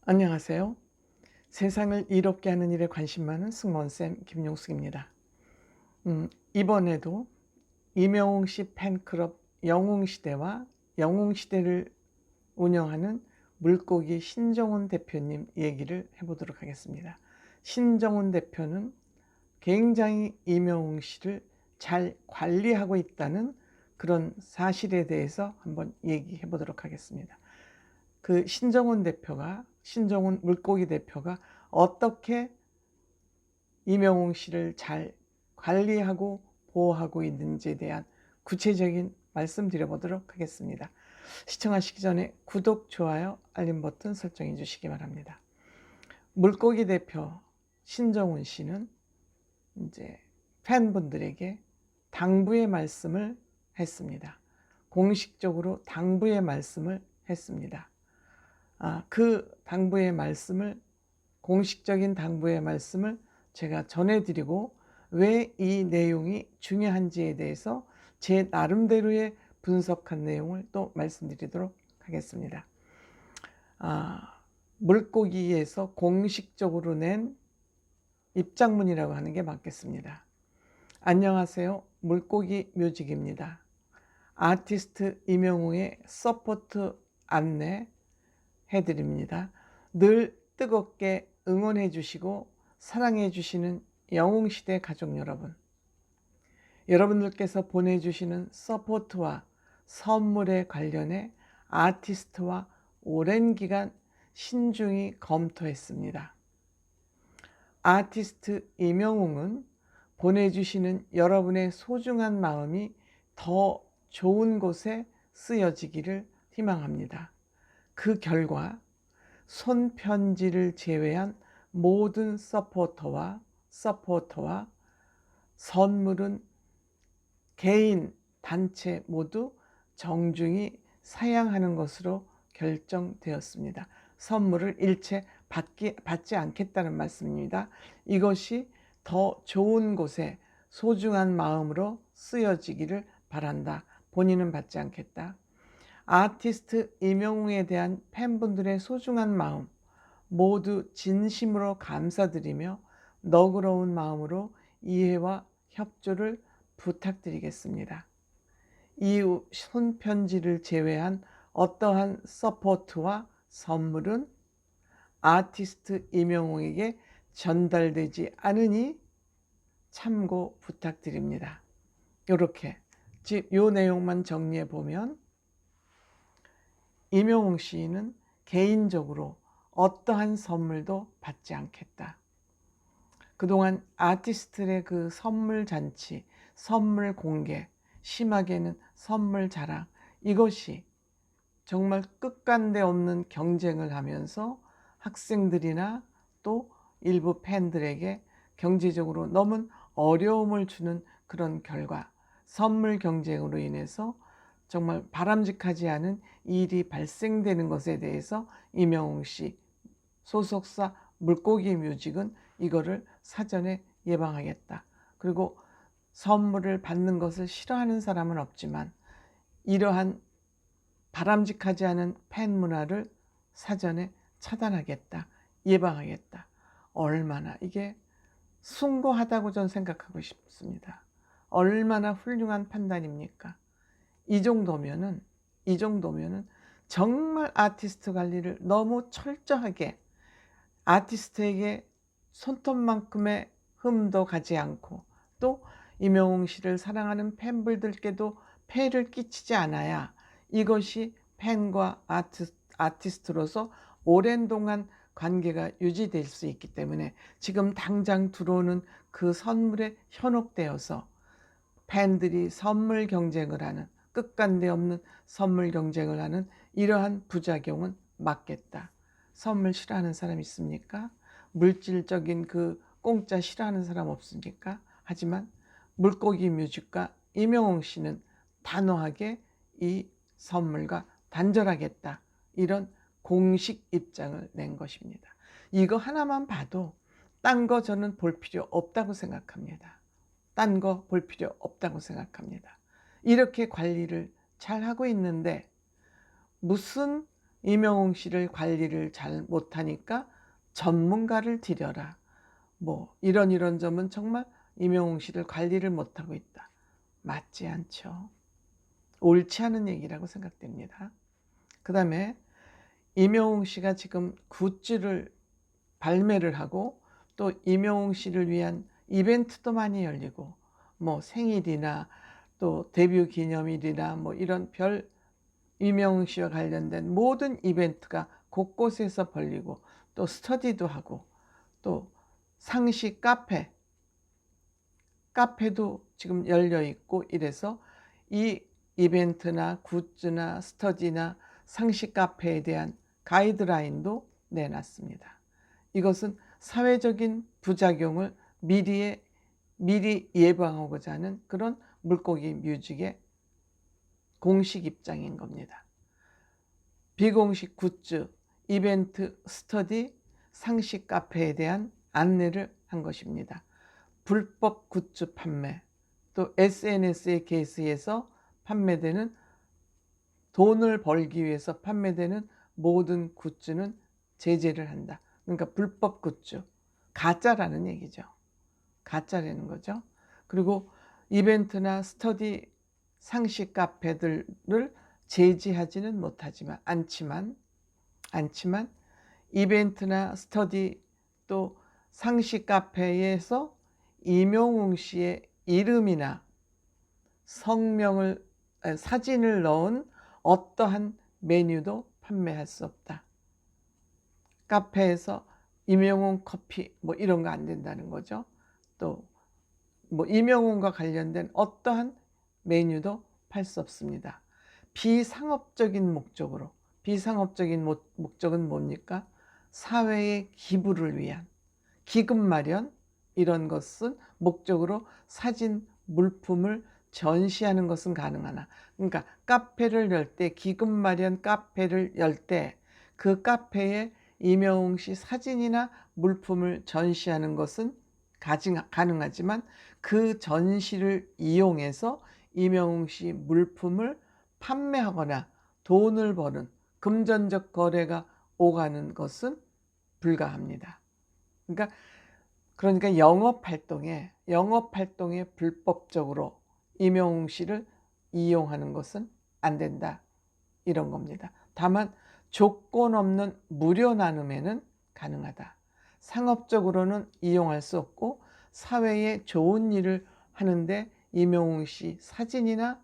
안녕하세요. 세상을 이롭게 하는 일에 관심 많은 승무원쌤 김용숙입니다. 이번에도 임영웅 씨 팬클럽 영웅시대와 영웅시대를 운영하는 물고기 신정훈 대표님 얘기를 해보도록 하겠습니다. 신정훈 대표는 굉장히 임영웅 씨를 잘 관리하고 있다는 그런 사실에 대해서 한번 얘기해 보도록 하겠습니다. 그 신정훈 물고기 대표가 어떻게 임영웅 씨를 잘 관리하고 보호하고 있는지에 대한 구체적인 말씀 드려보도록 하겠습니다. 시청하시기 전에 구독, 좋아요, 알림 버튼 설정해 주시기 바랍니다. 물고기 대표 신정훈 씨는 이제 팬분들에게 당부의 말씀을 했습니다. 공식적으로 당부의 말씀을 했습니다. 그 공식적인 당부의 말씀을 제가 전해드리고 왜 이 내용이 중요한지에 대해서 제 나름대로의 분석한 내용을 또 말씀드리도록 하겠습니다. 물고기에서 공식적으로 낸 입장문이라고 하는 게 맞겠습니다. 안녕하세요. 물고기 뮤직입니다. 아티스트 임영웅의 서포트 안내 해드립니다. 늘 뜨겁게 응원해 주시고 사랑해 주시는 영웅시대 가족 여러분, 여러분들께서 보내주시는 서포트와 선물에 관련해 아티스트와 오랜 기간 신중히 검토했습니다. 아티스트 임영웅은 보내주시는 여러분의 소중한 마음이 더 좋은 곳에 쓰여지기를 희망합니다. 그 결과 손편지를 제외한 모든 서포터와 선물은 개인, 단체 모두 정중히 사양하는 것으로 결정되었습니다. 선물을 일체 받지 않겠다는 말씀입니다. 이것이 더 좋은 곳에 소중한 마음으로 쓰여지기를 바란다. 본인은 받지 않겠다. 아티스트 임영웅에 대한 팬분들의 소중한 마음 모두 진심으로 감사드리며 너그러운 마음으로 이해와 협조를 부탁드리겠습니다. 이후 손편지를 제외한 어떠한 서포트와 선물은 아티스트 임영웅에게 전달되지 않으니 참고 부탁드립니다. 이렇게 이 내용만 정리해 보면 임영웅 씨는 개인적으로 어떠한 선물도 받지 않겠다. 그동안 아티스트의 그 선물 잔치, 선물 공개, 심하게는 선물 자랑, 이것이 정말 끝간데 없는 경쟁을 하면서 학생들이나 또 일부 팬들에게 경제적으로 너무 어려움을 주는 그런 결과, 선물 경쟁으로 인해서 정말 바람직하지 않은 일이 발생되는 것에 대해서 임영웅 씨 소속사 물고기 뮤직은 이거를 사전에 예방하겠다. 그리고 선물을 받는 것을 싫어하는 사람은 없지만 이러한 바람직하지 않은 팬 문화를 사전에 차단하겠다. 예방하겠다. 얼마나 이게 숭고하다고 저는 생각하고 싶습니다. 얼마나 훌륭한 판단입니까? 이 정도면은 정말 아티스트 관리를 너무 철저하게, 아티스트에게 손톱만큼의 흠도 가지 않고 또 임영웅 씨를 사랑하는 팬분들께도 폐를 끼치지 않아야 이것이 팬과 아티스트로서 오랜 동안 관계가 유지될 수 있기 때문에 지금 당장 들어오는 그 선물에 현혹되어서 팬들이 선물 경쟁을 하는, 끝간데 없는 선물 경쟁을 하는 이러한 부작용은 막겠다. 선물 싫어하는 사람 있습니까? 물질적인 그 공짜 싫어하는 사람 없습니까? 하지만 물고기 뮤직과 임영웅 씨는 단호하게 이 선물과 단절하겠다. 이런 공식 입장을 낸 것입니다. 이거 하나만 봐도 딴 거 저는 볼 필요 없다고 생각합니다. 딴 거 볼 필요 없다고 생각합니다. 이렇게 관리를 잘 하고 있는데 무슨 이명웅 씨를 관리를 잘 못하니까 전문가를 들여라. 뭐 이런 점은 정말 이명웅 씨를 관리를 못하고 있다. 맞지 않죠. 옳지 않은 얘기라고 생각됩니다. 그 다음에 이명웅 씨가 지금 굿즈를 발매를 하고 또 이명웅 씨를 위한 이벤트도 많이 열리고 뭐 생일이나 또 데뷔 기념일이나 뭐 이런 별 이명웅 씨와 관련된 모든 이벤트가 곳곳에서 벌리고 또 스터디도 하고 또 상시 카페도 지금 열려 있고 이래서 이 이벤트나 굿즈나 스터디나 상시 카페에 대한 가이드라인도 내놨습니다. 이것은 사회적인 부작용을 미리 예방하고자 하는 그런 물고기 뮤직의 공식 입장인 겁니다. 비공식 굿즈, 이벤트, 스터디, 상시 카페에 대한 안내를 한 것입니다. 불법 굿즈 판매, 또 SNS의 게시에서 판매되는 돈을 벌기 위해서 판매되는 모든 굿즈는 제재를 한다. 그러니까 불법 굿즈, 가짜라는 얘기죠. 가짜라는 거죠. 그리고 이벤트나 스터디 상시 카페들을 제지하지는 않지만 이벤트나 스터디 또 상시 카페에서 이명웅 씨의 이름이나 성명을 사진을 넣은 어떠한 메뉴도 판매할 수 없다. 카페에서 이명웅 커피 뭐 이런 거 안 된다는 거죠. 또 뭐 이명웅과 관련된 어떠한 메뉴도 팔 수 없습니다. 비상업적인 목적은 뭡니까? 사회의 기부를 위한 기금 마련 이런 것은 목적으로 사진 물품을 전시하는 것은 가능하나, 그러니까 카페를 열 때, 기금 마련 카페를 열 때 그 카페에 이명웅 씨 사진이나 물품을 전시하는 것은 가능하지만 그 전시를 이용해서 이명웅 씨 물품을 판매하거나 돈을 버는 금전적 거래가 오가는 것은 불가합니다. 그러니까 영업활동에 불법적으로 이명웅 씨를 이용하는 것은 안 된다. 이런 겁니다. 다만 조건 없는 무료 나눔에는 가능하다. 상업적으로는 이용할 수 없고 사회에 좋은 일을 하는데 이명웅 씨 사진이나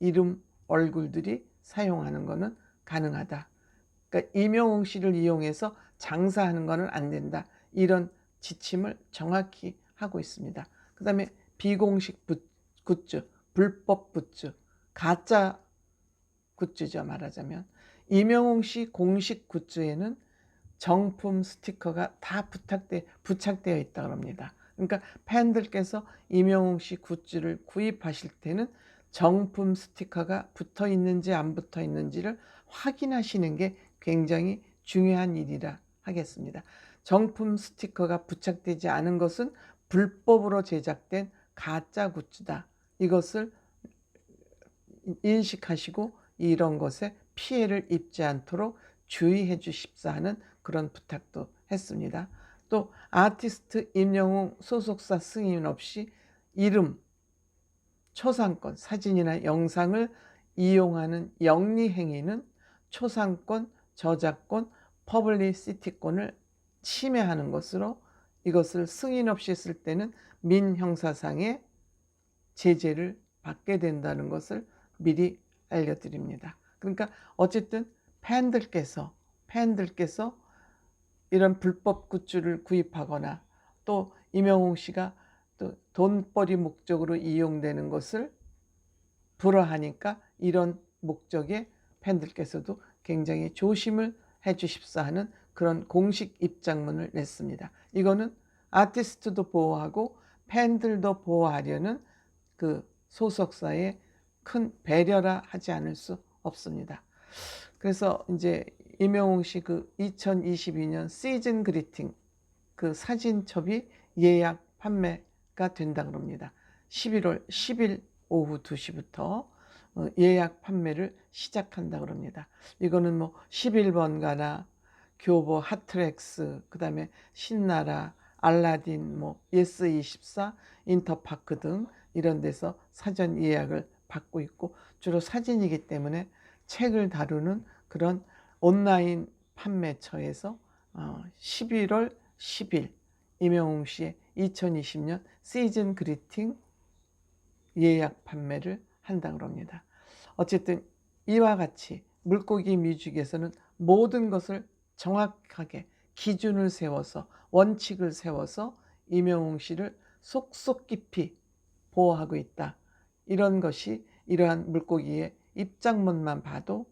이름, 얼굴들이 사용하는 것은 가능하다. 그러니까 이명웅 씨를 이용해서 장사하는 것은 안 된다. 이런 지침을 정확히 하고 있습니다. 그 다음에 비공식 굿즈, 불법 굿즈, 가짜 굿즈죠. 말하자면 이명웅 씨 공식 굿즈에는 정품 스티커가 다 부착되어 있다고 합니다. 그러니까 팬들께서 이명웅 씨 굿즈를 구입하실 때는 정품 스티커가 붙어 있는지 안 붙어 있는지를 확인하시는 게 굉장히 중요한 일이라 하겠습니다. 정품 스티커가 부착되지 않은 것은 불법으로 제작된 가짜 굿즈다. 이것을 인식하시고 이런 것에 피해를 입지 않도록 주의해 주십사 하는 그런 부탁도 했습니다. 또 아티스트 임영웅 소속사 승인 없이 이름, 초상권, 사진이나 영상을 이용하는 영리 행위는 초상권, 저작권, 퍼블리시티권을 침해하는 것으로 이것을 승인 없이 했을 때는 민형사상의 제재를 받게 된다는 것을 미리 알려드립니다. 그러니까 어쨌든 팬들께서 이런 불법 굿즈를 구입하거나 또 이명웅 씨가 또 돈벌이 목적으로 이용되는 것을 불허하니까 이런 목적에 팬들께서도 굉장히 조심을 해 주십사 하는 그런 공식 입장문을 냈습니다. 이거는 아티스트도 보호하고 팬들도 보호하려는 그 소속사의 큰 배려라 하지 않을 수 없습니다. 그래서 이제 이명웅 씨 그 2022년 시즌 그리팅 그 사진첩이 예약 판매가 된다 그럽니다. 11월 10일 오후 2시부터 예약 판매를 시작한다 그럽니다. 이거는 뭐 11번가나 교보, 하트렉스, 그다음에 신나라, 알라딘, 뭐 예스24, 인터파크 등 이런 데서 사전 예약을 받고 있고, 주로 사진이기 때문에 책을 다루는 그런 온라인 판매처에서 11월 10일 임영웅 씨의 2020년 시즌 그리팅 예약 판매를 한다고 합니다. 어쨌든 이와 같이 물고기 뮤직에서는 모든 것을 정확하게 기준을 세워서, 원칙을 세워서 임영웅 씨를 속속 깊이 보호하고 있다. 이런 것이 이러한 물고기의 입장문만 봐도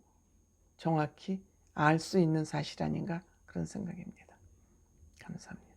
정확히 알 수 있는 사실 아닌가, 그런 생각입니다. 감사합니다.